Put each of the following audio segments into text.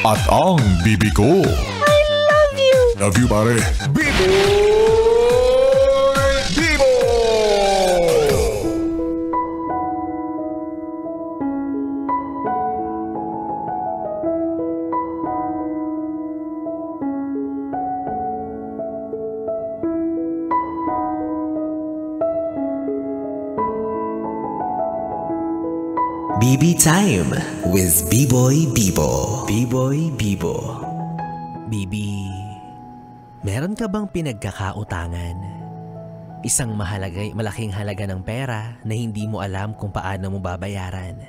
At ang bibi ko. I love you! Love you, pare. Bibo! BB Time with B-Boy Bibo. B-Boy Bibo. Bibi, meron ka bang pinagkakautangan? Isang malaking halaga ng pera na hindi mo alam kung paano mo babayaran.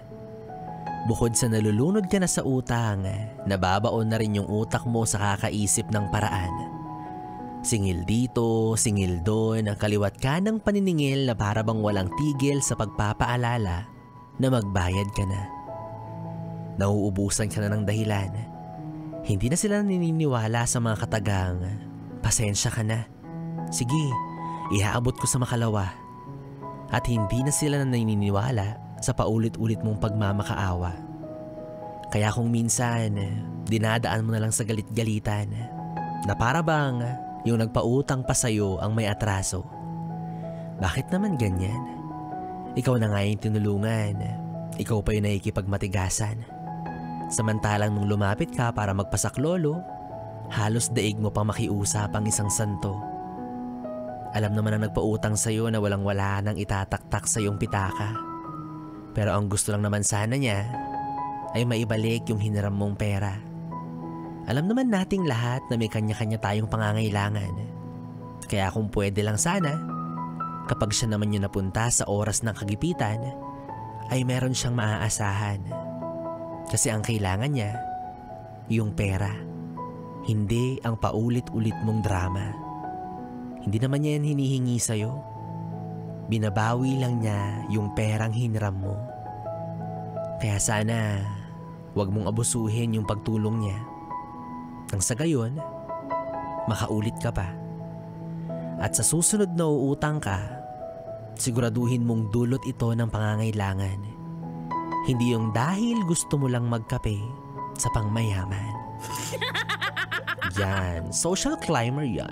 Bukod sa nalulunod ka na sa utang, nababaon na rin yung utak mo sa kakaisip ng paraan. Singil dito, singil doon, ang kaliwat ka ng paniningil na para bang walang tigil sa pagpapaalala na magbayad ka na. Nauubusan ka na ng dahilan. Hindi na sila naniniwala sa mga katagang, pasensya ka na. Sige, iaabot ko sa makalawa. At hindi na sila naniniwala sa paulit-ulit mong pagmamakaawa. Kaya kung minsan, dinadaan mo na lang sa galit-galitan, na para bang yung nagpautang pa sa'yo ang may atraso. Bakit naman ganyan? Ikaw na nga yung tinulungan. Ikaw pa yung nakikipagmatigasan. Samantalang nung lumapit ka para magpasaklolo, halos daig mo pang makiusap ang isang santo. Alam naman ang nagpautang sa'yo na walang-wala nang itataktak sa iyong pitaka. Pero ang gusto lang naman sana niya ay maibalik yung hiniram mong pera. Alam naman nating lahat na may kanya-kanya tayong pangangailangan. Kaya kung pwede lang sana, kapag siya naman yung napunta sa oras ng kagipitan, ay meron siyang maaasahan. Kasi ang kailangan niya, yung pera. Hindi ang paulit-ulit mong drama. Hindi naman niya yan hinihingi sa'yo. Binabawi lang niya yung perang hiniram mo. Kaya sana, wag mong abusuhin yung pagtulong niya. Nang sa gayon, makaulit ka pa. At sa susunod na uutang ka, siguraduhin mong dulot ito ng pangangailangan. Hindi yung dahil gusto mo lang magkape sa pangmayaman. Yan, social climber yan.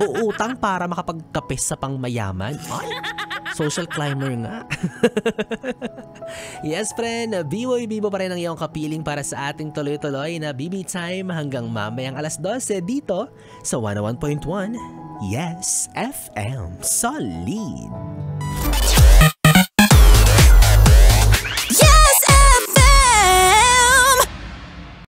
Uutang para makapagkape sa pangmayaman? Ay, social climber nga. Yes, friend, B-Boy Bibo pa rin ang iyong kapiling para sa ating tuloy-tuloy na BB Time hanggang mamayang alas 12 dito sa 101.1 Yes FM Solid.